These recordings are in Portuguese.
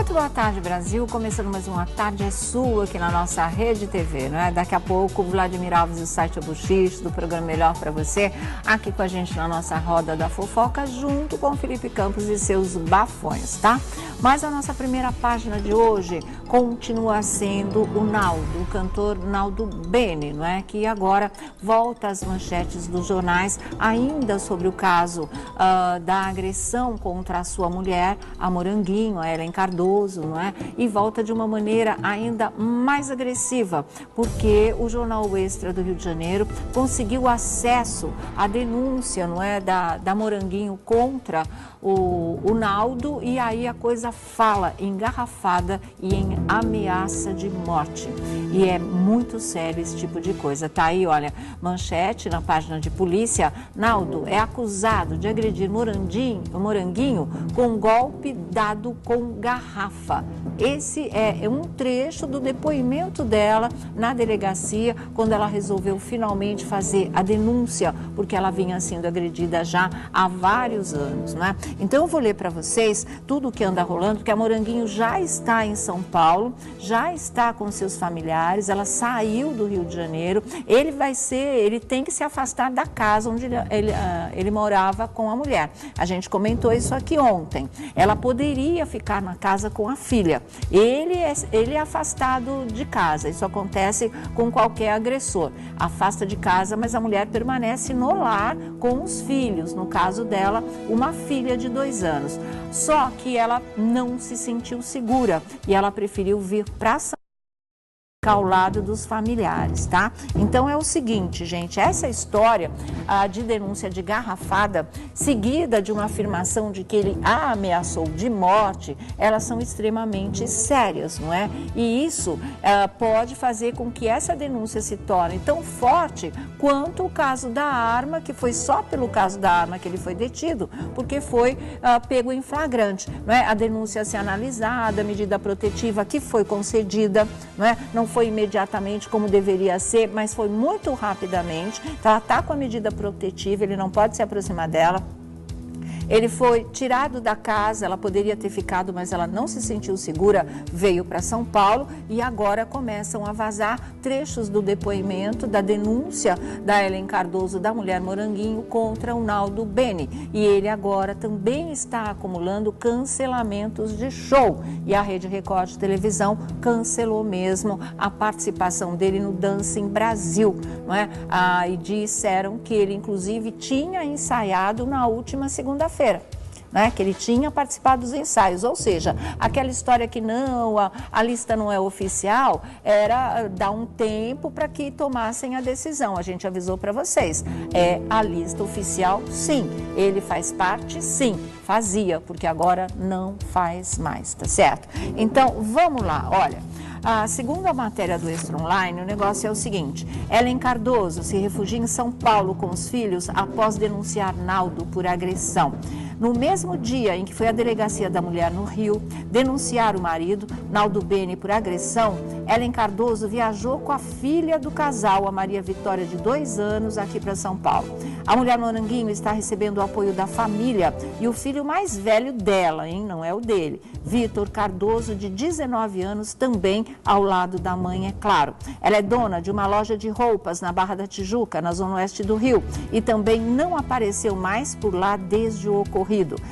Muito boa tarde, Brasil. Começando mais uma Tarde é Sua aqui na nossa Rede TV, não é? Daqui a pouco, o Vladimir Alves e o site Buchiche, do programa Melhor Pra Você, aqui com a gente na nossa Roda da Fofoca, junto com o Felipe Campos e seus bafões, tá? Mas a nossa primeira página de hoje continua sendo o Naldo, o cantor Naldo Bene, não é? Que agora volta às manchetes dos jornais, ainda sobre o caso da agressão contra a sua mulher, a Moranguinho, a Ellen Cardoso, não é? E volta de uma maneira ainda mais agressiva, porque o jornal O Extra do Rio de Janeiro conseguiu acesso à denúncia, não é, da Moranguinho contra o Naldo, e aí a coisa fala engarrafada e em ameaça de morte. E é muito sério esse tipo de coisa. Tá aí, olha, manchete na página de polícia: Naldo é acusado de agredir Moranguinho com golpe dado com garrafa. Esse é um trecho do depoimento dela na delegacia, quando ela resolveu finalmente fazer a denúncia, porque ela vinha sendo agredida já há vários anos, né? Então eu vou ler para vocês tudo o que anda rolando, porque a Moranguinho já está em São Paulo, já está com seus familiares, ela saiu do Rio de Janeiro, ele tem que se afastar da casa onde ele morava com a mulher. A gente comentou isso aqui ontem. Ela poderia ficar na casa com a filha. Ele é afastado de casa. Isso acontece com qualquer agressor. Afasta de casa, mas a mulher permanece no lar com os filhos. No caso dela, uma filha de 2 anos. Só que ela não se sentiu segura e ela preferiu vir para São Paulo ao lado dos familiares, tá? Então é o seguinte, gente, essa história de denúncia de garrafada, seguida de uma afirmação de que ele a ameaçou de morte, elas são extremamente sérias, não é? E isso pode fazer com que essa denúncia se torne tão forte quanto o caso da arma, que foi só pelo caso da arma que ele foi detido, porque foi pego em flagrante, não é? A denúncia a ser analisada, a medida protetiva que foi concedida, não é? Não foi imediatamente como deveria ser, mas foi muito rapidamente. Então, ela está com a medida protetiva, ele não pode se aproximar dela. Ele foi tirado da casa, ela poderia ter ficado, mas ela não se sentiu segura, veio para São Paulo e agora começam a vazar trechos do depoimento, da denúncia da Ellen Cardoso, da mulher Moranguinho, contra o Naldo Bene. E ele agora também está acumulando cancelamentos de show. E a Rede Record de televisão cancelou mesmo a participação dele no Dancing Brasil, não é? E disseram que ele, inclusive, tinha ensaiado na última segunda-feira. Né, que ele tinha participado dos ensaios, ou seja, aquela história que não, a lista não é oficial, era dar um tempo para que tomassem a decisão. A gente avisou para vocês, a lista oficial, sim, ele faz parte, sim, fazia, porque agora não faz mais, tá certo? Então, vamos lá, olha. Segundo a matéria do Extra Online, o negócio é o seguinte: Ellen Cardoso se refugia em São Paulo com os filhos após denunciar Naldo por agressão. No mesmo dia em que foi à delegacia da mulher no Rio denunciar o marido, Naldo Bene, por agressão, Ellen Cardoso viajou com a filha do casal, a Maria Vitória, de 2 anos, aqui para São Paulo. A mulher Moranguinho está recebendo o apoio da família e o filho mais velho dela, hein, não é o dele, Vitor Cardoso, de 19 anos, também ao lado da mãe, é claro. Ela é dona de uma loja de roupas na Barra da Tijuca, na zona oeste do Rio, e também não apareceu mais por lá desde o ocorrido.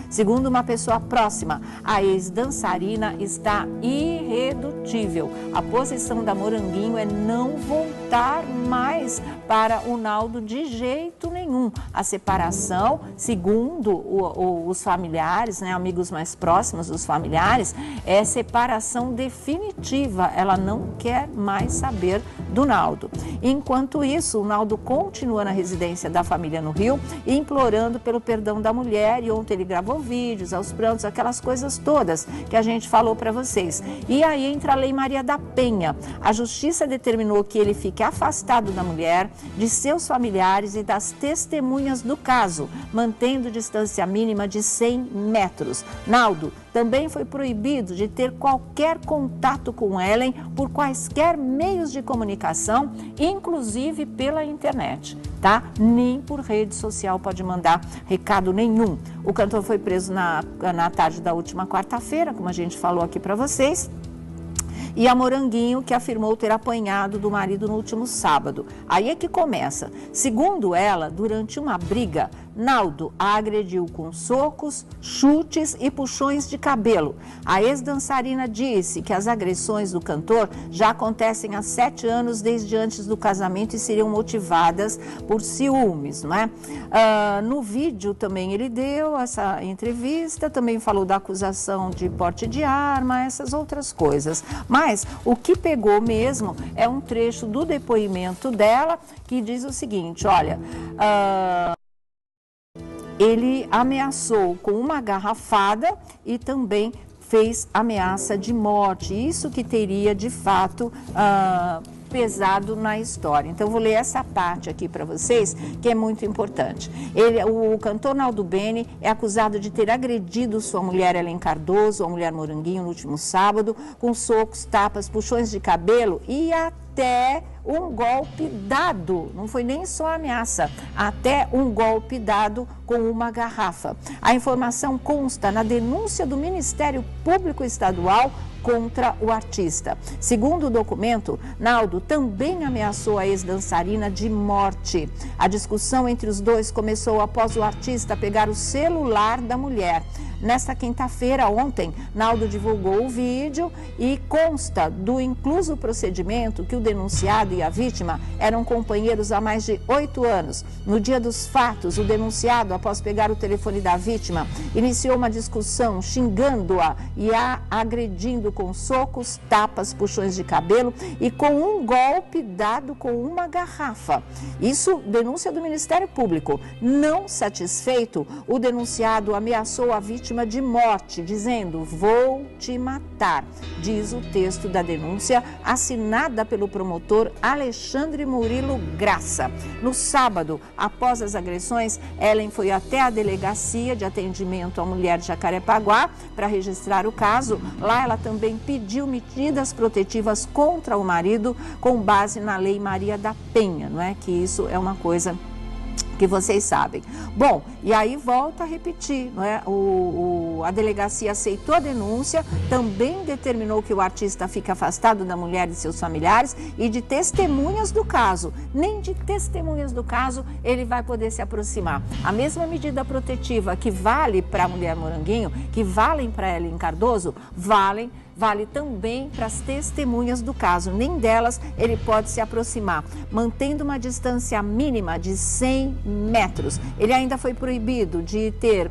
Segundo uma pessoa próxima, a ex-dançarina está irredutível. A posição da Moranguinho é não voltar mais para o Naldo de jeito nenhum. A separação, segundo os familiares, né, amigos mais próximos dos familiares, é separação definitiva. Ela não quer mais saber do Naldo. Enquanto isso, o Naldo continua na residência da família no Rio, implorando pelo perdão da mulher, e ontem ele gravou vídeos aos prantos, aquelas coisas todas que a gente falou para vocês. E aí entra a Lei Maria da Penha. A justiça determinou que ele fique afastado da mulher, de seus familiares e das testemunhas testemunhas do caso, mantendo distância mínima de 100 metros. Naldo também foi proibido de ter qualquer contato com Ellen por quaisquer meios de comunicação, inclusive pela internet, tá? Nem por rede social pode mandar recado nenhum. O cantor foi preso na tarde da última quarta-feira, como a gente falou aqui para vocês. E a Moranguinho, que afirmou ter apanhado do marido no último sábado. Aí é que começa. Segundo ela, durante uma briga, Naldo a agrediu com socos, chutes e puxões de cabelo. A ex-dançarina disse que as agressões do cantor já acontecem há 7 anos desde antes do casamento e seriam motivadas por ciúmes, não é? No vídeo também ele deu essa entrevista, também falou da acusação de porte de arma, essas outras coisas. Mas o que pegou mesmo é um trecho do depoimento dela que diz o seguinte, olha... Ele ameaçou com uma garrafada e também fez ameaça de morte. Isso que teria, de fato, pesado na história. Então, eu vou ler essa parte aqui para vocês, que é muito importante. O cantor Naldo Bene é acusado de ter agredido sua mulher Ellen Cardoso, a mulher Moranguinho, no último sábado, com socos, tapas, puxões de cabelo e até um golpe dado, não foi nem só ameaça, até um golpe dado com uma garrafa. A informação consta na denúncia do Ministério Público Estadual contra o artista. Segundo o documento, Naldo também ameaçou a ex-dançarina de morte. A discussão entre os dois começou após o artista pegar o celular da mulher. Nesta quinta-feira, ontem, Naldo divulgou o vídeo e consta do incluso procedimento que o denunciado e a vítima eram companheiros há mais de 8 anos. No dia dos fatos, o denunciado, após pegar o telefone da vítima, iniciou uma discussão xingando-a e a agredindo com socos, tapas, puxões de cabelo e com um golpe dado com uma garrafa. Isso, denúncia do Ministério Público. Não satisfeito, o denunciado ameaçou a vítima de morte, dizendo: "Vou te matar", diz o texto da denúncia, assinada pelo promotor Alexandre Murilo Graça. No sábado, após as agressões, Ellen foi até a delegacia de atendimento à mulher de Jacarepaguá para registrar o caso. Lá ela também pediu medidas protetivas contra o marido com base na Lei Maria da Penha, não é? Que isso é uma coisa que vocês sabem. Bom, e aí volta a repetir, não é? A delegacia aceitou a denúncia, também determinou que o artista fique afastado da mulher e seus familiares e de testemunhas do caso. Nem de testemunhas do caso ele vai poder se aproximar. A mesma medida protetiva que vale para a mulher Moranguinho, que valem para Ellen Cardoso, vale também para as testemunhas do caso. Nem delas ele pode se aproximar, mantendo uma distância mínima de 100 metros. Ele ainda foi proibido de ter,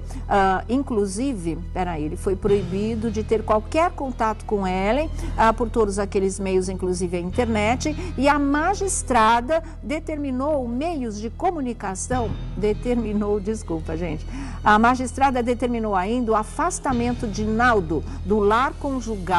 ele foi proibido de ter qualquer contato com Ellen, por todos aqueles meios, inclusive a internet, e a magistrada determinou meios de comunicação, a magistrada determinou ainda o afastamento de Naldo do lar conjugal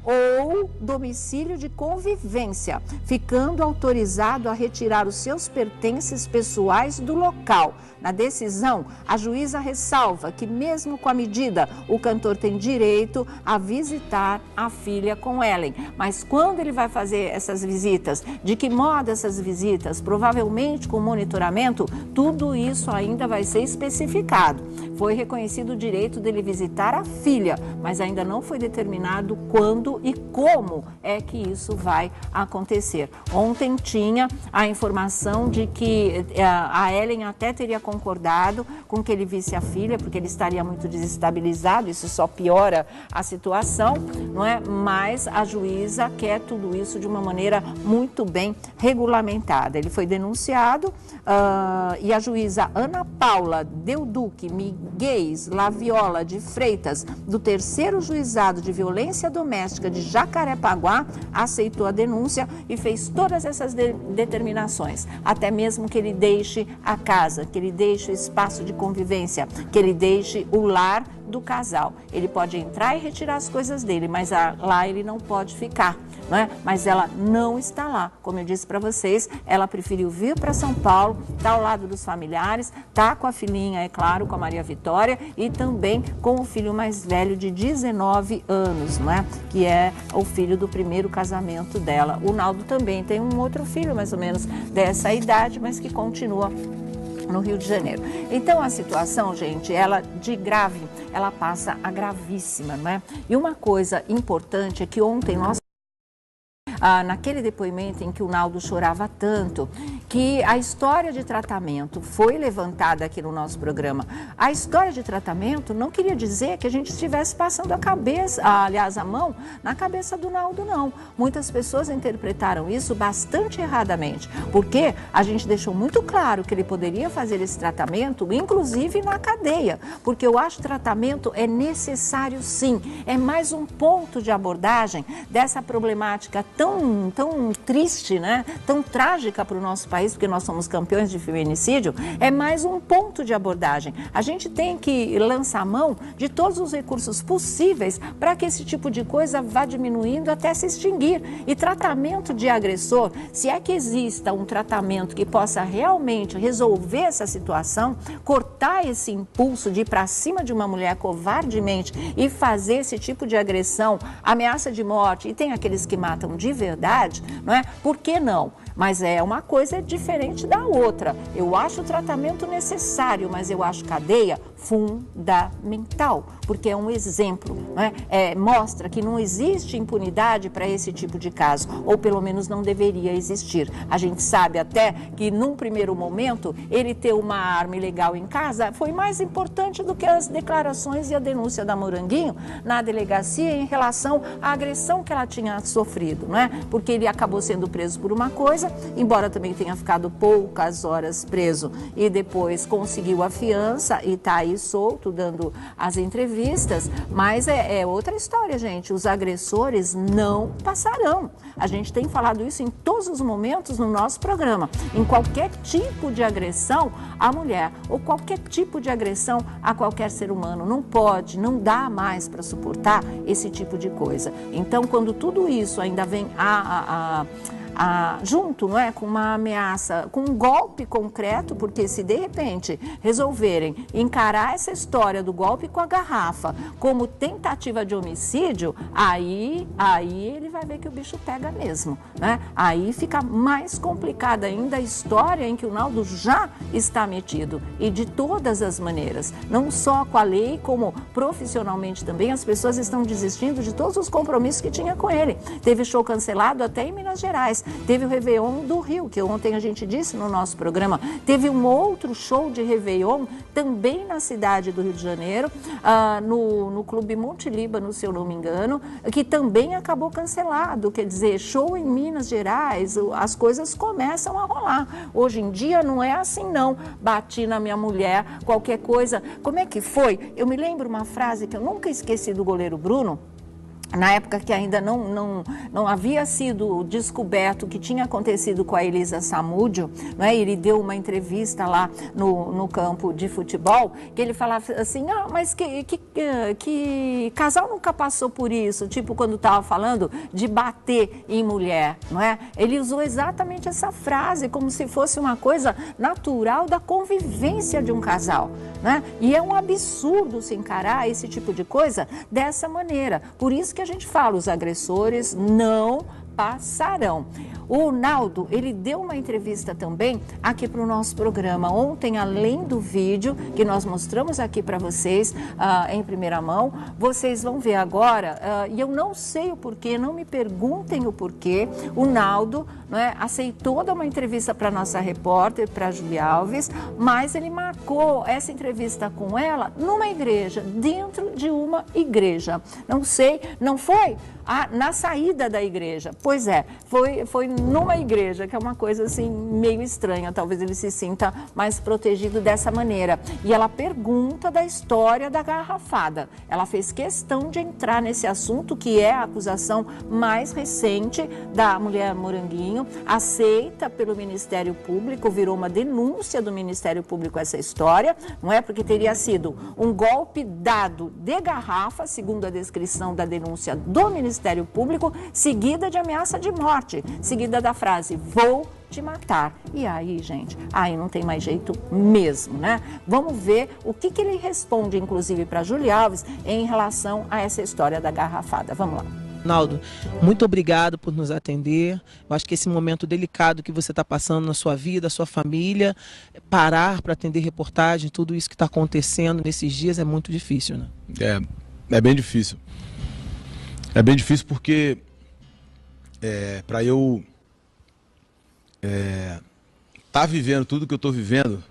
ou domicílio de convivência, ficando autorizado a retirar os seus pertences pessoais do local. Na decisão, a juíza ressalva que, mesmo com a medida, o cantor tem direito a visitar a filha com Ellen. Mas quando ele vai fazer essas visitas, de que modo essas visitas, provavelmente com monitoramento, tudo isso ainda vai ser especificado. Foi reconhecido o direito dele visitar a filha, mas ainda não foi determinado quando e como é que isso vai acontecer. Ontem tinha a informação de que a Ellen até teria concordado com que ele visse a filha, porque ele estaria muito desestabilizado, isso só piora a situação, não é? Mas a juíza quer tudo isso de uma maneira muito bem regulamentada. Ele foi denunciado e a juíza Ana Paula Deuduque Miguel Laviola de Freitas, do 3º Juizado de Violência Doméstica de Jacarepaguá, aceitou a denúncia e fez todas essas determinações, até mesmo que ele deixe a casa, que ele deixe o espaço de convivência, que ele deixe o lar do casal. Ele pode entrar e retirar as coisas dele, mas lá ele não pode ficar, não é? Mas ela não está lá. Como eu disse para vocês, ela preferiu vir para São Paulo, está ao lado dos familiares, está com a filhinha, é claro, com a Maria Vitória e também com o filho mais velho de 19 anos, não é? Que é o filho do primeiro casamento dela. O Naldo também tem um outro filho, mais ou menos dessa idade, mas que continua no Rio de Janeiro. Então a situação, gente, ela de grave, ela passa a gravíssima, não é? E uma coisa importante é que ontem nós naquele depoimento em que o Naldo chorava tanto, que a história de tratamento foi levantada aqui no nosso programa. A história de tratamento não queria dizer que a gente estivesse passando a mão na cabeça do Naldo, não. Muitas pessoas interpretaram isso bastante erradamente, porque a gente deixou muito claro que ele poderia fazer esse tratamento, inclusive na cadeia, porque eu acho que o tratamento é necessário sim, é mais um ponto de abordagem dessa problemática tão triste, né? Tão trágica para o nosso país, porque nós somos campeões de feminicídio, é mais um ponto de abordagem. A gente tem que lançar mão de todos os recursos possíveis para que esse tipo de coisa vá diminuindo até se extinguir. E tratamento de agressor, se é que exista um tratamento que possa realmente resolver essa situação, cortar esse impulso de ir para cima de uma mulher covardemente e fazer esse tipo de agressão, ameaça de morte, e tem aqueles que matam de verdade, não é? Por que não? Mas é uma coisa diferente da outra. Eu acho o tratamento necessário, mas eu acho cadeia fundamental, porque é um exemplo, não é? Mostra que não existe impunidade para esse tipo de caso, ou pelo menos não deveria existir. A gente sabe até que num primeiro momento ele ter uma arma ilegal em casa foi mais importante do que as declarações e a denúncia da Moranguinho na delegacia em relação à agressão que ela tinha sofrido, não é? Porque ele acabou sendo preso por uma coisa, embora também tenha ficado poucas horas preso e depois conseguiu a fiança e está aí solto dando as entrevistas, mas é outra história, gente. Os agressores não passarão. A gente tem falado isso em todos os momentos no nosso programa. Em qualquer tipo de agressão à mulher ou qualquer tipo de agressão a qualquer ser humano, não pode, não dá mais para suportar esse tipo de coisa. Então, quando tudo isso ainda vem junto, não é, com uma ameaça, com um golpe concreto, porque se de repente resolverem encarar essa história do golpe com a garrafa como tentativa de homicídio, aí ele vai ver que o bicho pega mesmo, né? Aí fica mais complicada ainda a história em que o Naldo já está metido, e de todas as maneiras, não só com a lei, como profissionalmente também, as pessoas estão desistindo de todos os compromissos que tinha com ele. Teve show cancelado até em Minas Gerais. Teve o Réveillon do Rio, que ontem a gente disse no nosso programa. Teve um outro show de Réveillon também na cidade do Rio de Janeiro, no Clube Monte Líbano, se eu não me engano, que também acabou cancelado. Quer dizer, show em Minas Gerais, as coisas começam a rolar. Hoje em dia não é assim não. Bati na minha mulher, qualquer coisa. Como é que foi? Eu me lembro uma frase que eu nunca esqueci do goleiro Bruno, na época que ainda não havia sido descoberto o que tinha acontecido com a Elisa Samúdio, né? Ele deu uma entrevista lá no campo de futebol, que ele falava assim, mas que casal nunca passou por isso, tipo quando estava falando de bater em mulher, não é? Ele usou exatamente essa frase, como se fosse uma coisa natural da convivência de um casal, né? E é um absurdo se encarar esse tipo de coisa dessa maneira. Por isso que a gente fala, os agressores não passarão. O Naldo, ele deu uma entrevista também aqui para o nosso programa ontem, além do vídeo que nós mostramos aqui para vocês em primeira mão. Vocês vão ver agora, e eu não sei o porquê, não me perguntem o porquê, o Naldo, não é, aceitou dar uma entrevista para a nossa repórter, para a Julia Alves, mas ele marcou essa entrevista com ela numa igreja, dentro de uma igreja. Não sei, não foi na saída da igreja. Pois é, foi numa igreja, que é uma coisa assim meio estranha, talvez ele se sinta mais protegido dessa maneira. E ela pergunta da história da garrafada. Ela fez questão de entrar nesse assunto, que é a acusação mais recente da mulher Moranguinho, aceita pelo Ministério Público, virou uma denúncia do Ministério Público essa história, não é? Porque teria sido um golpe dado de garrafa, segundo a descrição da denúncia do Ministério Público, seguida de ameaça ameaça de morte, seguida da frase, vou te matar. E aí, gente, aí não tem mais jeito mesmo, né? Vamos ver o que ele responde, inclusive, para Júlia Alves em relação a essa história da garrafada. Vamos lá. Ronaldo, muito obrigado por nos atender. Eu acho que esse momento delicado que você está passando na sua vida, sua família, parar para atender reportagem, tudo isso que está acontecendo nesses dias é muito difícil, né? É bem difícil. É bem difícil porque para eu tá vivendo tudo que eu estou vivendo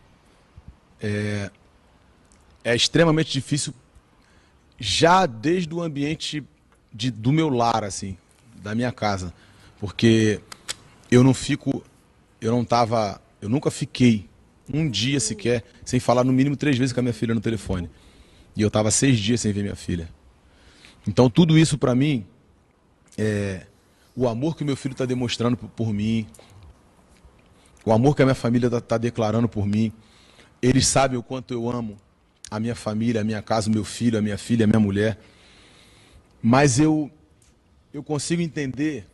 é extremamente difícil já desde o ambiente do meu lar, assim, da minha casa, porque eu nunca fiquei um dia sequer sem falar no mínimo 3 vezes com a minha filha no telefone, e eu estava 6 dias sem ver minha filha. Então tudo isso para mim o amor que o meu filho está demonstrando por mim, o amor que a minha família está declarando por mim. Eles sabem o quanto eu amo a minha família, a minha casa, o meu filho, a minha filha, a minha mulher. Mas eu consigo entender,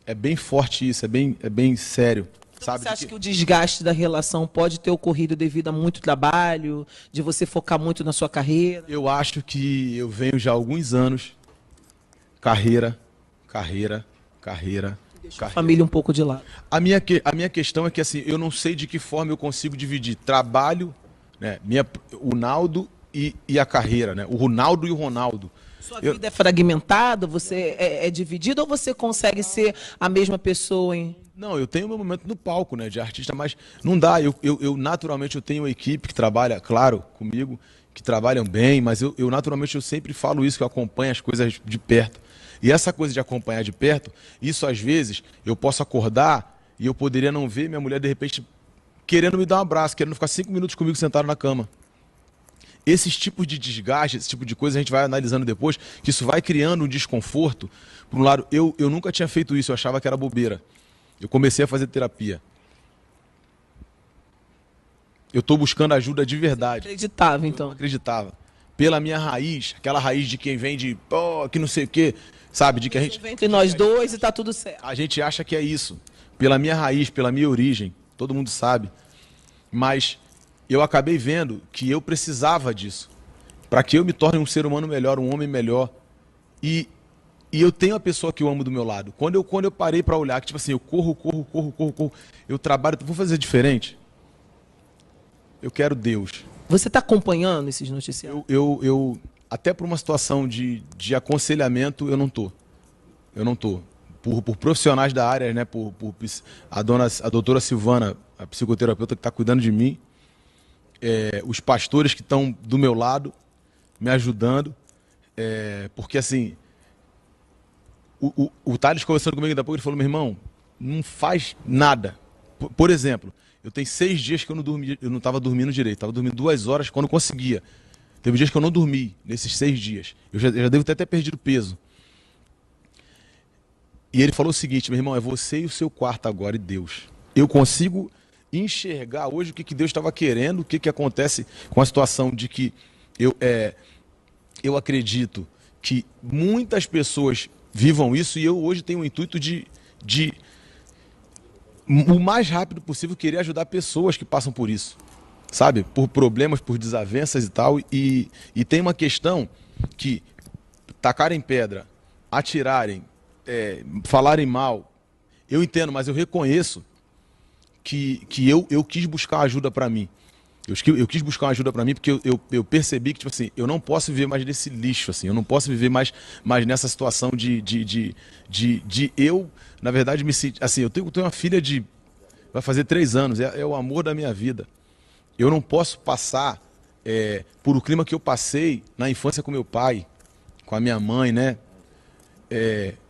é bem forte isso, é bem sério. Então, sabe? você acha que o desgaste da relação pode ter ocorrido devido a muito trabalho, de você focar muito na sua carreira? Eu acho que eu venho já há alguns anos, carreira. A família um pouco de lado. A minha questão é que assim, eu não sei de que forma eu consigo dividir trabalho, né, o Naldo e a carreira, né, o Ronaldo e o Ronaldo. Sua vida é fragmentada? Você é dividido ou você consegue ser a mesma pessoa, hein? Não, eu tenho meu momento no palco, né, de artista, mas não dá. Eu naturalmente eu tenho uma equipe que trabalha, claro, comigo, que trabalham bem, mas eu naturalmente eu sempre falo isso, que eu acompanho as coisas de perto. E essa coisa de acompanhar de perto, isso às vezes eu posso acordar e eu poderia não ver minha mulher de repente querendo me dar um abraço, querendo ficar 5 minutos comigo sentado na cama. Esses tipos de desgaste, esse tipo de coisa a gente vai analisando depois, que isso vai criando um desconforto. Por um lado, eu nunca tinha feito isso, eu achava que era bobeira. Eu comecei a fazer terapia. Eu estou buscando ajuda de verdade. Você acreditava, então? Eu não acreditava. Pela minha raiz, aquela raiz de quem vem de, que não sei o quê, sabe? De que a gente... Entre nós dois e tá tudo certo. A gente acha que é isso. Pela minha raiz, pela minha origem, todo mundo sabe. Mas eu acabei vendo que eu precisava disso, para que eu me torne um ser humano melhor, um homem melhor. E eu tenho a pessoa que eu amo do meu lado. Quando eu parei para olhar, que tipo assim, eu corro, eu trabalho, vou fazer diferente. Eu quero Deus. Você está acompanhando esses noticiários? Eu até por uma situação de aconselhamento, eu não tô. Por profissionais da área, né? Por a doutora Silvana, a psicoterapeuta que está cuidando de mim, os pastores que estão do meu lado, me ajudando, porque assim, o Thales conversando comigo, daqui a pouco ele falou, meu irmão, não faz nada. Por exemplo, eu tenho 6 dias que eu não estava dormindo direito, estava dormindo 2 horas quando conseguia. Teve dias que eu não dormi, nesses 6 dias. Eu já devo ter até perdido peso. E ele falou o seguinte, meu irmão, é você e o seu quarto agora e Deus. Eu consigo enxergar hoje o que Deus estava querendo, o que acontece com a situação de que eu acredito que muitas pessoas vivam isso, e eu hoje tenho o intuito de o mais rápido possível querer ajudar pessoas que passam por isso, sabe? Por problemas, por desavenças e tal. E tem uma questão que tacarem pedra, atirarem, falarem mal, eu entendo, mas eu reconheço que eu quis buscar ajuda para mim. Eu quis buscar uma ajuda para mim porque eu percebi que, tipo assim, eu não posso viver mais nesse lixo, assim, eu não posso viver mais nessa situação de eu, na verdade, me sentir, assim, eu tenho uma filha vai fazer 3 anos, é o amor da minha vida. Eu não posso passar por o clima que eu passei na infância com meu pai, com a minha mãe, né?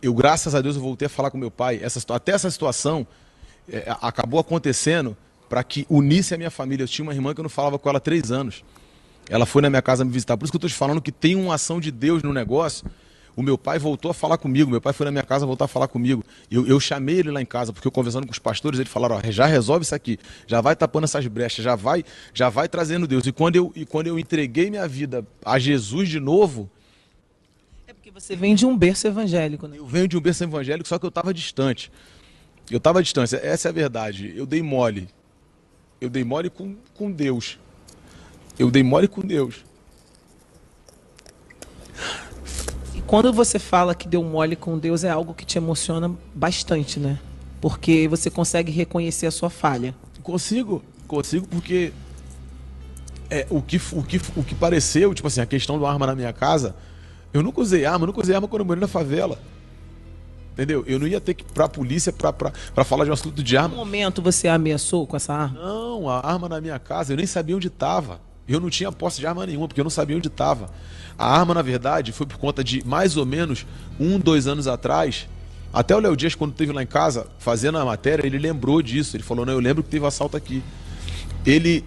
Eu, graças a Deus, eu voltei a falar com meu pai. Até essa situação acabou acontecendo para que unisse a minha família. Eu tinha uma irmã que eu não falava com ela há 3 anos. Ela foi na minha casa me visitar. Por isso que eu estou te falando que tem uma ação de Deus no negócio. O meu pai voltou a falar comigo. Meu pai foi na minha casa voltar a falar comigo. Eu chamei ele lá em casa, porque eu conversando com os pastores, eles falaram, ó, já resolve isso aqui. Já vai tapando essas brechas, já vai trazendo Deus. E quando eu entreguei minha vida a Jesus de novo... Porque você vem de um berço evangélico, né? Eu venho de um berço evangélico, só que eu estava distante. Eu estava distante, essa é a verdade. Eu dei mole. Eu dei mole com Deus. Eu dei mole com Deus. E quando você fala que deu mole com Deus, é algo que te emociona bastante, né? Porque você consegue reconhecer a sua falha. Consigo porque o que pareceu, tipo assim, a questão da arma na minha casa, eu nunca usei arma quando eu morei na favela. Entendeu? Eu não ia ter que ir pra polícia pra falar de um assunto de Em arma. que momento você ameaçou com essa arma? Não, a arma na minha casa, eu nem sabia onde estava. Eu não tinha posse de arma nenhuma, porque eu não sabia onde estava. A arma, na verdade, foi por conta de mais ou menos 2 anos atrás. Até o Léo Dias, quando esteve lá em casa fazendo a matéria, ele lembrou disso. Ele falou, não, eu lembro que teve um assalto aqui. Ele,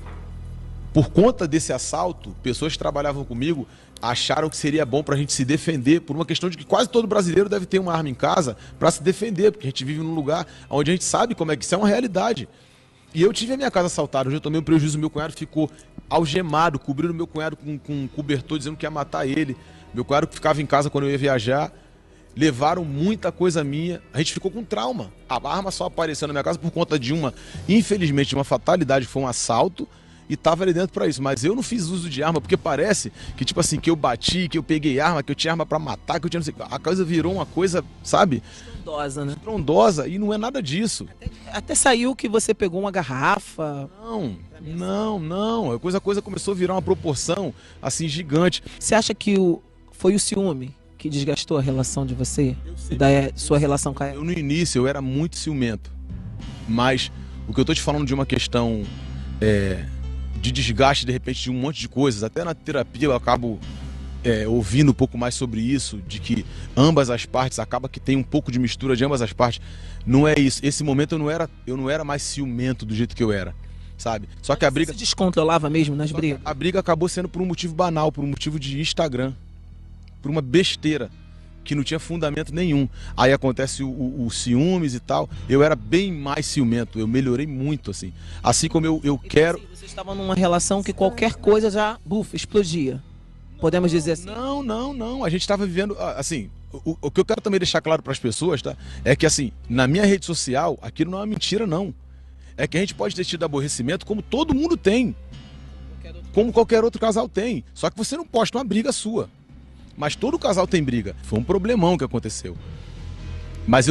por conta desse assalto, pessoas que trabalhavam comigo acharam que seria bom pra gente se defender, por uma questão de que quase todo brasileiro deve ter uma arma em casa pra se defender, porque a gente vive num lugar onde a gente sabe como é que isso é uma realidade. E eu tive a minha casa assaltada, hoje eu tomei um prejuízo, meu cunhado ficou algemado, cobrindo meu cunhado com um cobertor, dizendo que ia matar ele. Meu cunhado que ficava em casa quando eu ia viajar. Levaram muita coisa minha, a gente ficou com trauma. A arma só apareceu na minha casa por conta de infelizmente, de uma fatalidade, que foi um assalto, e tava ali dentro pra isso. Mas eu não fiz uso de arma, porque parece que, tipo assim, que eu bati, que eu peguei arma, que eu tinha arma pra matar, que eu tinha não sei o que. A coisa virou uma coisa, sabe? Estrondosa, né? Estrondosa, e não é nada disso. Até saiu que você pegou uma garrafa. Não. A coisa começou a virar uma proporção, assim, gigante. Você acha que foi o ciúme que desgastou a relação de você? Da sua relação com ela? No início eu era muito ciumento, mas o que eu tô te falando de uma questão de desgaste, de repente, de um monte de coisas, até na terapia eu acabo ouvindo um pouco mais sobre isso, de que ambas as partes, acaba que tem um pouco de mistura de ambas as partes. Não é isso. Esse momento eu não era mais ciumento do jeito que eu era, sabe? Só que a briga... Você se descontrolava mesmo nas brigas? A briga acabou sendo por um motivo banal, por um motivo de Instagram, por uma besteira que não tinha fundamento nenhum. Aí acontece o ciúmes e tal. Eu era bem mais ciumento, eu melhorei muito, assim. Assim como eu quero... Você estava numa relação que qualquer coisa já, explodia. Podemos dizer assim? Não. A gente estava vivendo, assim, o que eu quero também deixar claro para as pessoas, tá? É que, assim, na minha rede social, aquilo não é uma mentira, não. É que a gente pode ter tido aborrecimento como todo mundo tem. Como qualquer outro casal tem. Só que você não posta uma briga sua. Mas todo casal tem briga. Foi um problemão que aconteceu. Mas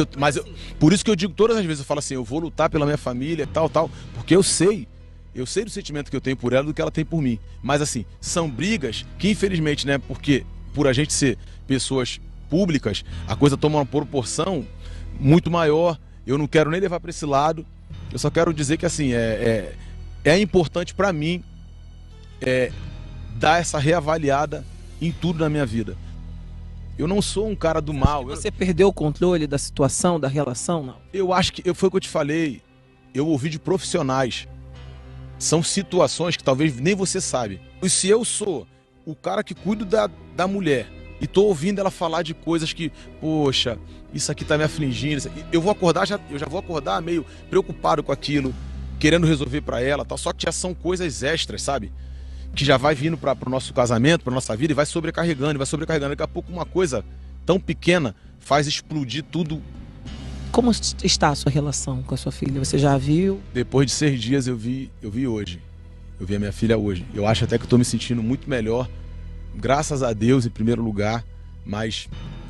por isso que eu digo todas as vezes, eu falo assim, eu vou lutar pela minha família, tal, porque eu sei do sentimento que eu tenho por ela, do que ela tem por mim. Mas assim, são brigas que infelizmente, né, porque por a gente ser pessoas públicas, a coisa toma uma proporção muito maior. Eu não quero nem levar para esse lado. Eu só quero dizer que assim, é importante para mim dar essa reavaliada em tudo na minha vida. Eu não sou um cara do mal. Você perdeu o controle da situação, da relação, não? Eu acho que foi o que eu te falei. Eu ouvi de profissionais. São situações que talvez nem você sabe. E se eu sou o cara que cuido da mulher e tô ouvindo ela falar de coisas que, poxa, isso aqui tá me afligindo, eu já vou acordar meio preocupado com aquilo, querendo resolver pra ela, tal. Só que já são coisas extras, sabe? Que já vai vindo para o nosso casamento, para nossa vida, e vai sobrecarregando. Daqui a pouco uma coisa tão pequena faz explodir tudo. Como está a sua relação com a sua filha? Você já viu? Depois de 6 dias eu vi hoje. Eu vi a minha filha hoje. Eu acho até que estou me sentindo muito melhor, graças a Deus em primeiro lugar, mas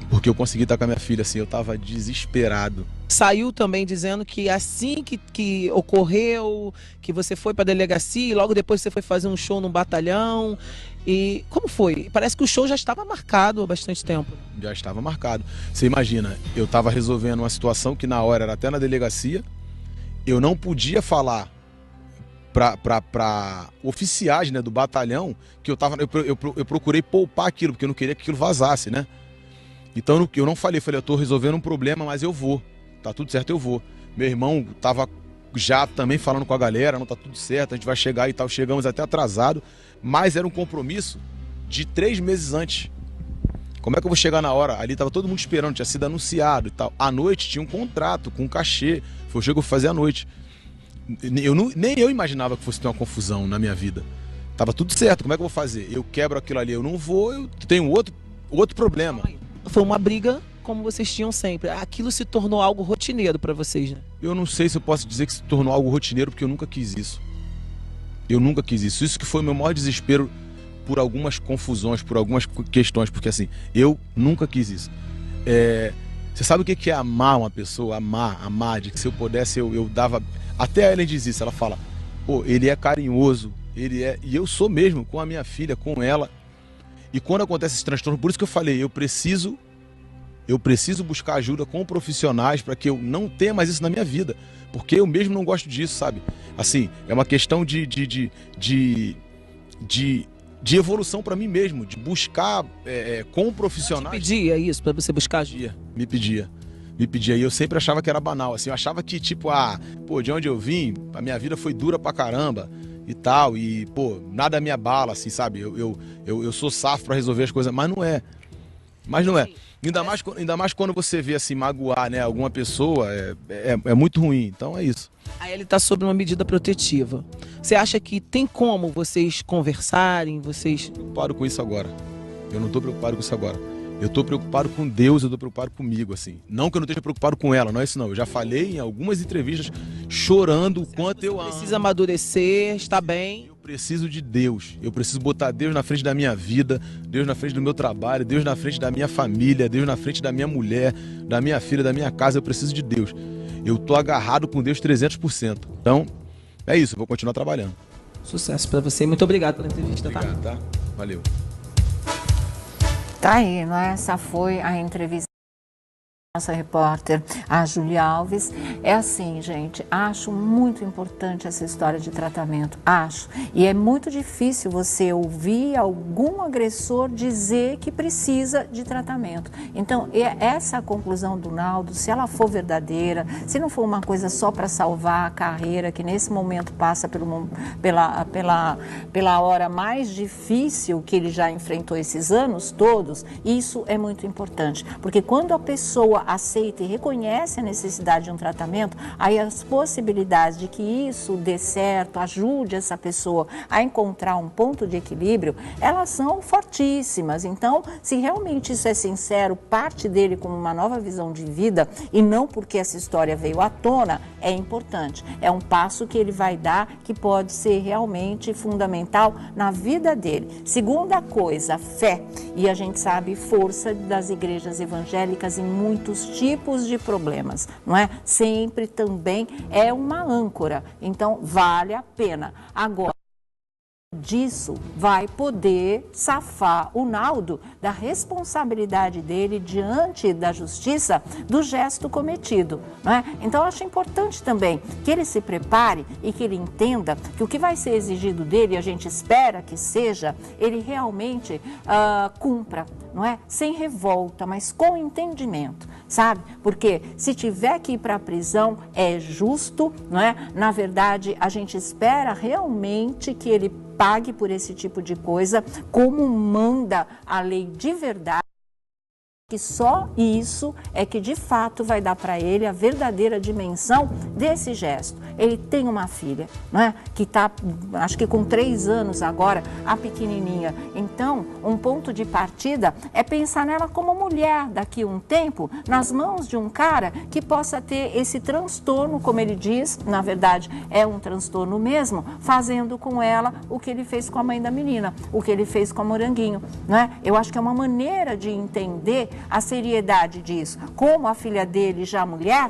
porque eu consegui estar com a minha filha, assim, eu estava desesperado. Saiu também dizendo que assim que ocorreu, que você foi para a delegacia e logo depois você foi fazer um show no batalhão. E como foi? Parece que o show já estava marcado há bastante tempo. Já estava marcado. Você imagina, eu estava resolvendo uma situação que na hora era até na delegacia. Eu não podia falar para oficiais, né, do batalhão que eu procurei poupar aquilo, porque eu não queria que aquilo vazasse, né? Então eu não falei, eu tô resolvendo um problema, mas eu vou. Tá tudo certo, eu vou. Meu irmão tava já também falando com a galera, não tá tudo certo, a gente vai chegar e tal. Chegamos até atrasado, mas era um compromisso de 3 meses antes. Como é que eu vou chegar na hora? Ali tava todo mundo esperando, tinha sido anunciado e tal. À noite tinha um contrato com um cachê, foi o que eu fui fazer à noite. Nem eu imaginava que fosse ter uma confusão na minha vida. Tava tudo certo, como é que eu vou fazer? Eu quebro aquilo ali, eu não vou, eu tenho outro problema. foi uma briga como vocês tinham sempre. Aquilo se tornou algo rotineiro para vocês, né? Eu não sei se eu posso dizer que se tornou algo rotineiro, porque eu nunca quis isso. Eu nunca quis isso. Isso que foi o meu maior desespero por algumas confusões, por algumas questões, porque assim, eu nunca quis isso. Você sabe o que é amar uma pessoa? Amar, de que se eu pudesse eu dava... Até a Ellen diz isso, ela fala, pô, ele é carinhoso, ele é... E eu sou mesmo, com a minha filha, com ela. E quando acontece esse transtorno, por isso que eu falei, eu preciso buscar ajuda com profissionais para que eu não tenha mais isso na minha vida. Porque eu mesmo não gosto disso, sabe? Assim, é uma questão de evolução para mim mesmo, de buscar com profissionais. Te pedia isso para você buscar ajuda? Me pedia. E eu sempre achava que era banal, assim, eu achava que tipo, pô, de onde eu vim, a minha vida foi dura pra caramba e tal, e pô, nada me abala, assim, sabe? Eu sou safo para resolver as coisas, mas não é. Ainda mais quando você vê assim, magoar, né, alguma pessoa, é muito ruim, então é isso. Aí ele está sob uma medida protetiva. Você acha que tem como vocês conversarem, vocês... Eu não tô preocupado com isso agora. Eu não estou preocupado com isso agora. Eu estou preocupado com Deus, eu estou preocupado comigo, assim. Não que eu não esteja preocupado com ela, não é isso não. Eu já falei em algumas entrevistas chorando o quanto eu amo. Precisa amadurecer, está bem. Eu preciso de Deus. Eu preciso botar Deus na frente da minha vida, Deus na frente do meu trabalho, Deus na frente da minha família, Deus na frente da minha mulher, da minha filha, da minha casa. Eu preciso de Deus. Eu tô agarrado com Deus 300%. Então, é isso. Eu vou continuar trabalhando. Sucesso para você. Muito obrigado pela entrevista, obrigado, tá? Valeu. Tá aí, não é? Essa foi a entrevista da nossa repórter, a Júlia Alves. É assim, gente, acho muito importante essa história de tratamento, acho. E é muito difícil você ouvir algum agressor dizer que precisa de tratamento. Então, essa é a conclusão do Naldo, se ela for verdadeira, se não for uma coisa só para salvar a carreira, que nesse momento passa pela hora mais difícil que ele já enfrentou esses anos todos, isso é muito importante. Porque quando a pessoa aceita e reconhece a necessidade de um tratamento, aí as possibilidades de que isso dê certo, ajude essa pessoa a encontrar um ponto de equilíbrio, elas são fortíssimas. Então, se realmente isso é sincero, parte dele como uma nova visão de vida e não porque essa história veio à tona, é importante. É um passo que ele vai dar que pode ser realmente fundamental na vida dele. Segunda coisa, fé. E a gente sabe força das igrejas evangélicas em muitos tipos de problemas, não é? Sempre também é uma âncora, então vale a pena. Agora, disso vai poder safar o Naldo da responsabilidade dele diante da justiça do gesto cometido, não é? Então, eu acho importante também que ele se prepare e que ele entenda que o que vai ser exigido dele, a gente espera que seja, ele realmente cumpra, não é? Sem revolta, mas com entendimento, sabe? Porque se tiver que ir para a prisão, é justo, não é? Na verdade, a gente espera realmente que ele pague por esse tipo de coisa, como manda a lei de verdade, que só isso é que de fato vai dar para ele a verdadeira dimensão desse gesto. Ele tem uma filha, não é? Que está, acho que com 3 anos agora, a pequenininha. Então, um ponto de partida é pensar nela como mulher daqui a um tempo, nas mãos de um cara que possa ter esse transtorno, como ele diz, na verdade é um transtorno mesmo, fazendo com ela o que ele fez com a mãe da menina, o que ele fez com a Moranguinho, não é? Eu acho que é uma maneira de entender a seriedade disso. Como a filha dele, já mulher,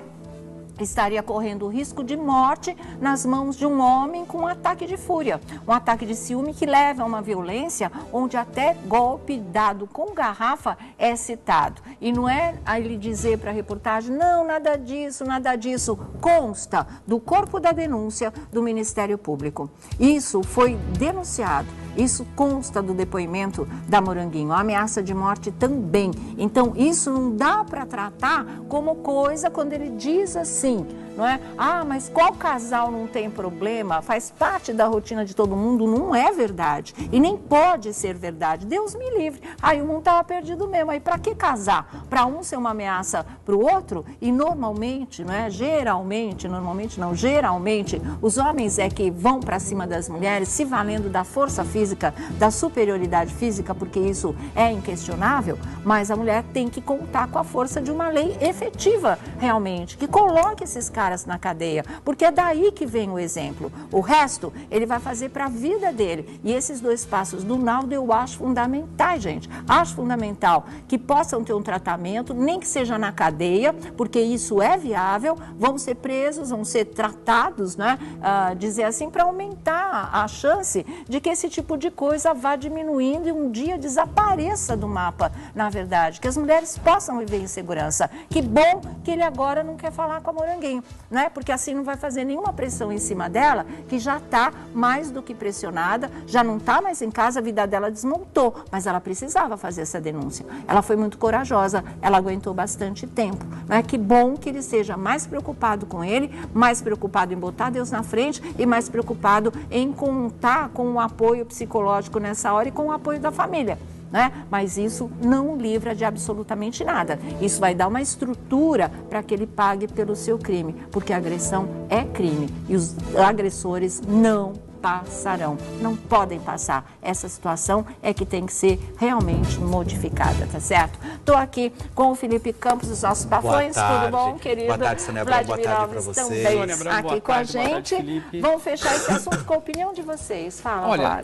estaria correndo o risco de morte nas mãos de um homem com um ataque de fúria, um ataque de ciúme que leva a uma violência onde até golpe dado com garrafa é citado. E não é a ele dizer para a reportagem, não, nada disso, consta do corpo da denúncia do Ministério Público. Isso foi denunciado. Isso consta do depoimento da Moranguinho, a ameaça de morte também. Então, isso não dá para tratar como coisa quando ele diz assim, não é? Ah, mas qual casal não tem problema? Faz parte da rotina de todo mundo, não é verdade. E nem pode ser verdade. Deus me livre. Aí o mundo estava perdido mesmo. Aí para que casar? Para um ser uma ameaça para o outro? E normalmente, não é? Geralmente, os homens é que vão para cima das mulheres, se valendo da força física, da superioridade física, porque isso é inquestionável, mas a mulher tem que contar com a força de uma lei efetiva, realmente, que coloque esses caras na cadeia, porque é daí que vem o exemplo. O resto, ele vai fazer para a vida dele. E esses 2 passos do Naldo eu acho fundamentais, gente. Acho fundamental que possam ter um tratamento, nem que seja na cadeia, porque isso é viável, vão ser presos, vão ser tratados, né? Dizer assim, para aumentar a chance de que esse tipo de coisa vá diminuindo e um dia desapareça do mapa, na verdade, que as mulheres possam viver em segurança. Que bom que ele agora não quer falar com a Moranguinho, né? Porque assim não vai fazer nenhuma pressão em cima dela, que já está mais do que pressionada, já não está mais em casa, a vida dela desmontou, mas ela precisava fazer essa denúncia. Ela foi muito corajosa, ela aguentou bastante tempo, né? Que bom que ele seja mais preocupado com ele, mais preocupado em botar Deus na frente e mais preocupado em contar com o apoio psicológico nessa hora e com o apoio da família. Né? Mas isso não livra de absolutamente nada. Isso vai dar uma estrutura para que ele pague pelo seu crime, porque a agressão é crime e os agressores não passarão, não podem passar. Essa situação é que tem que ser realmente modificada, tá certo? Estou aqui com o Felipe Campos, dos nossos bafões. Tudo bom, querido? Boa tarde, Sônia Abrão. Boa tarde para você. Também Sônia Abrão, aqui com a gente. Vamos fechar esse assunto com a opinião de vocês. Fala, Olha,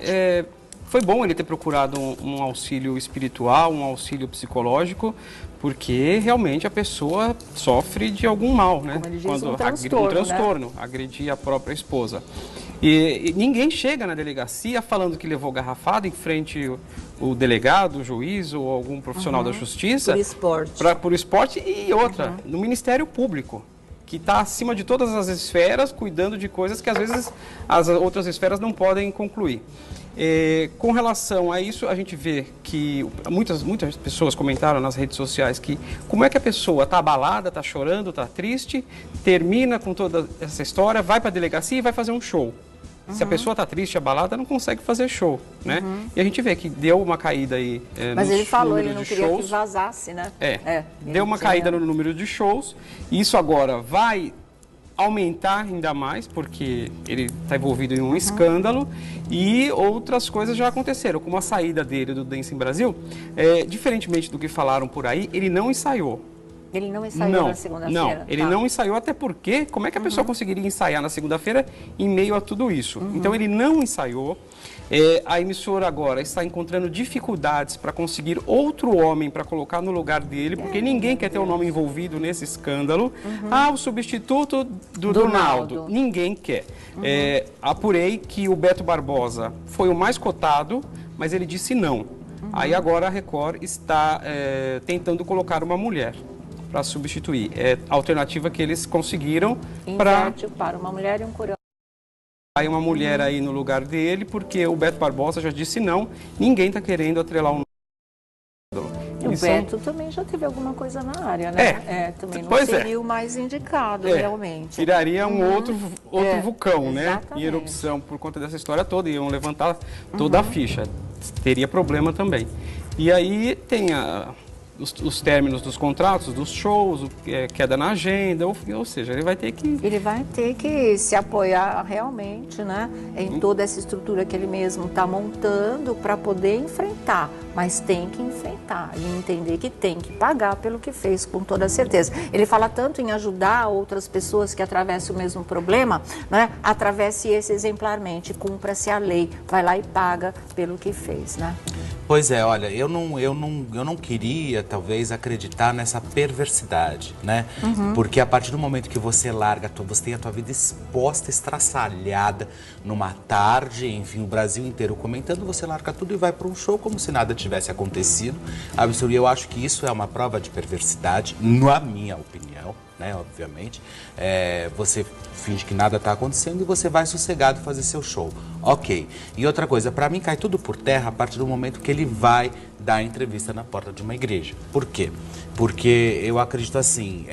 foi bom ele ter procurado um auxílio espiritual, um auxílio psicológico, porque realmente a pessoa sofre de algum mal, né? Como ele diz, quando um transtorno, né? Agredir a própria esposa. E ninguém chega na delegacia falando que levou garrafada em frente o delegado, o juiz ou algum profissional da justiça. Por esporte. Por esporte e outra, no Ministério Público, que está acima de todas as esferas, cuidando de coisas que às vezes as outras esferas não podem concluir. Com relação a isso, a gente vê que muitas pessoas comentaram nas redes sociais que como é que a pessoa está abalada, está chorando, está triste, termina com toda essa história, vai para a delegacia e vai fazer um show. Se a pessoa está triste, abalada, não consegue fazer show, né? E a gente vê que deu uma caída aí Mas ele falou, ele não queria que vazasse, né? Deu uma caída no número de shows. E isso agora vai aumentar ainda mais, porque ele está envolvido em um escândalo e outras coisas já aconteceram, como a saída dele do Dance em Brasil. Diferentemente do que falaram por aí, ele não ensaiou. Ele não ensaiou na segunda-feira? Não, ele não ensaiou, até porque como é que a pessoa conseguiria ensaiar na segunda-feira em meio a tudo isso? Então ele não ensaiou. A emissora agora está encontrando dificuldades para conseguir outro homem para colocar no lugar dele, porque ninguém quer ter o nome envolvido nesse escândalo. O substituto do Naldo. Ninguém quer. Apurei que o Beto Barbosa foi o mais cotado, mas ele disse não. Aí agora a Record está tentando colocar uma mulher para substituir. A alternativa que eles conseguiram para uma mulher e um coreano. Aí uma mulher aí no lugar dele, porque o Beto Barbosa já disse não, ninguém está querendo atrelar um... E o Beto também já teve alguma coisa na área, né? Também não seria o mais indicado, realmente. Viraria um outro vulcão, né? Em erupção por conta dessa história toda, iam levantar toda a ficha. Teria problema também. E aí tem os términos dos contratos, dos shows, queda na agenda, ou seja, ele vai ter que... Ele vai ter que se apoiar realmente, né, em toda essa estrutura que ele mesmo está montando para poder enfrentar, mas tem que enfrentar e entender que tem que pagar pelo que fez, com toda certeza. Ele fala tanto em ajudar outras pessoas que atravessam o mesmo problema, né, atravesse esse exemplarmente, cumpra-se a lei, vai lá e paga pelo que fez, né? Pois é, olha, eu não queria, talvez, acreditar nessa perversidade, né? Porque a partir do momento que você larga, você tem a tua vida exposta, estraçalhada, numa tarde, enfim, o Brasil inteiro comentando, você larga tudo e vai para um show como se nada tivesse acontecido. E eu acho que isso é uma prova de perversidade, na minha opinião, né, obviamente. Você finge que nada está acontecendo e você vai sossegado fazer seu show. Ok. E outra coisa, para mim cai tudo por terra a partir do momento que ele vai dar entrevista na porta de uma igreja. Por quê? Porque eu acredito assim,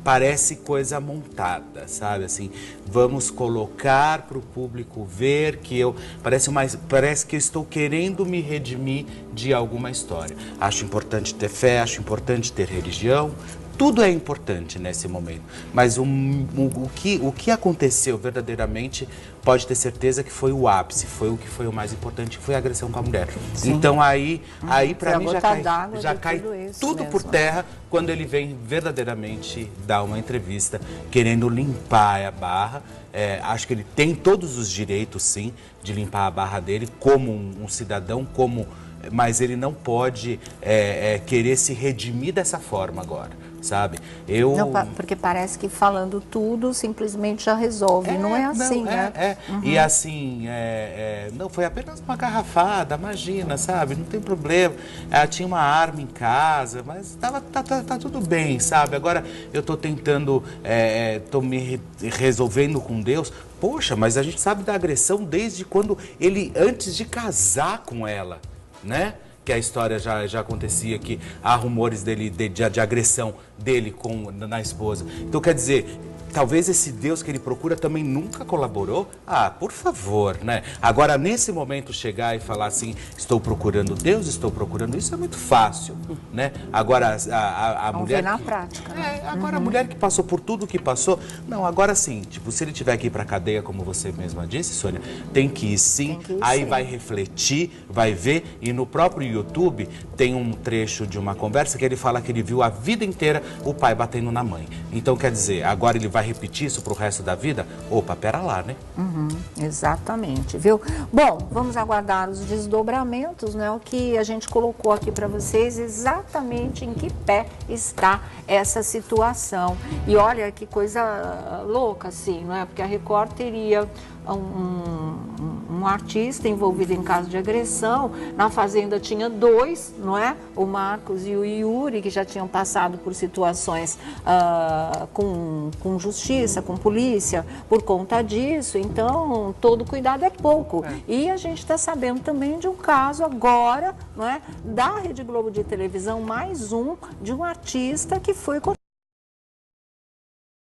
parece coisa montada, sabe? Assim, vamos colocar para o público ver que parece que eu estou querendo me redimir de alguma história. Acho importante ter fé, acho importante ter religião. Tudo é importante nesse momento, mas o que aconteceu verdadeiramente, pode ter certeza que foi o ápice, foi o que foi o mais importante, que foi a agressão com a mulher. Sim. Então aí para mim já cai tudo por terra quando ele vem verdadeiramente dar uma entrevista querendo limpar a barra. Acho que ele tem todos os direitos, sim, de limpar a barra dele como um cidadão, mas ele não pode querer se redimir dessa forma agora. Sabe? Não, porque parece que falando tudo simplesmente já resolve, não é assim, né? Uhum. E assim, não, foi apenas uma garrafada, imagina, sabe? Não tem problema. Ela tinha uma arma em casa, mas tá tudo bem, sabe? Agora eu tô tentando, tô me resolvendo com Deus. Poxa, mas a gente sabe da agressão desde quando antes de casar com ela, né? Que a história já acontecia, que há rumores de agressão dele na esposa. Então, quer dizer, talvez esse Deus que ele procura também nunca colaborou. Ah, por favor, né? Agora, nesse momento, chegar e falar assim, estou procurando Deus, estou procurando isso, é muito fácil, né? Agora, a Vamos mulher... ver na prática. Né? Agora, a mulher que passou por tudo o que passou... Não, agora sim, tipo, se ele tiver que ir pra cadeia, como você mesma disse, Sônia, tem que ir sim, aí vai refletir, vai ver, e no próprio YouTube tem um trecho de uma conversa que ele fala que ele viu a vida inteira o pai batendo na mãe. Então, quer dizer, agora ele vai repetir isso pro resto da vida? Opa, pera lá, né? Exatamente, viu? Bom, vamos aguardar os desdobramentos, né? O que a gente colocou aqui para vocês, exatamente em que pé está essa situação. E olha que coisa louca, assim, não é? Porque a Record teria um artista envolvido em caso de agressão. Na Fazenda tinha 2, não é? O Marcos e o Yuri, que já tinham passado por situações com justiça, com polícia, por conta disso. Então, todo cuidado é pouco. E a gente está sabendo também de um caso agora, não é? Da Rede Globo de televisão, mais de um artista que foi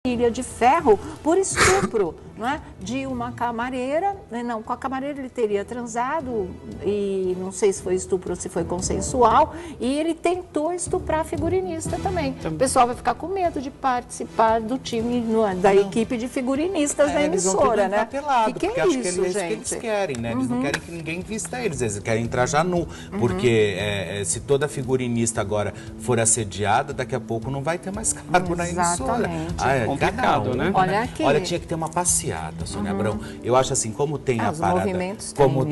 Ilha de Ferro por estupro, não é? De uma camareira. Não, com a camareira ele teria transado e não sei se foi estupro ou se foi consensual, e ele tentou estuprar a figurinista também. O pessoal vai ficar com medo de participar do time, da equipe de figurinistas da emissora, né? Que é isso, gente? Que eles querem, né? Eles não querem que ninguém vista eles querem entrar já nu, porque se toda figurinista agora for assediada, daqui a pouco não vai ter mais cargo na emissora. Complicado, né? Olha aqui. Olha, tinha que ter uma passeata, Sônia Abrão. Eu acho assim, como tem a parada,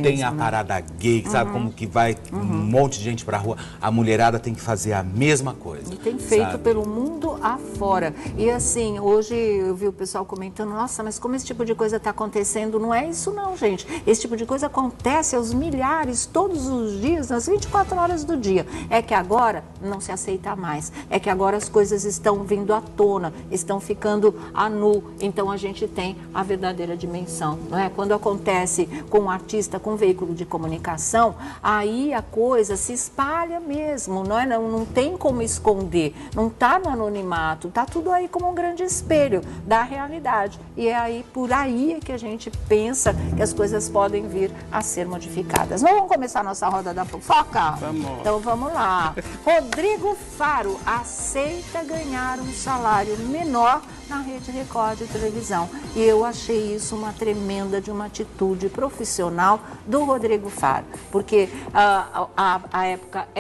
tem a parada gay, sabe? Como que vai um monte de gente pra rua, a mulherada tem que fazer a mesma coisa. E tem feito pelo mundo afora. E assim, hoje eu vi o pessoal comentando, nossa, mas como esse tipo de coisa está acontecendo? Não é isso não, gente. Esse tipo de coisa acontece aos milhares, todos os dias, nas 24 horas do dia. É que agora não se aceita mais. É que agora as coisas estão vindo à tona, estão ficando a nu, então a gente tem a verdadeira dimensão, não é? Quando acontece com um artista, com um veículo de comunicação, aí a coisa se espalha mesmo, não é? Não tem como esconder, não está no anonimato, está tudo aí como um grande espelho da realidade, e é aí, por aí que a gente pensa que as coisas podem vir a ser modificadas. Nós vamos começar a nossa roda da fofoca? Vamos. Então vamos lá. Rodrigo Faro aceita ganhar um salário menor na Rede Record de televisão. E eu achei isso uma tremenda de uma atitude profissional do Rodrigo Faro, porque a época é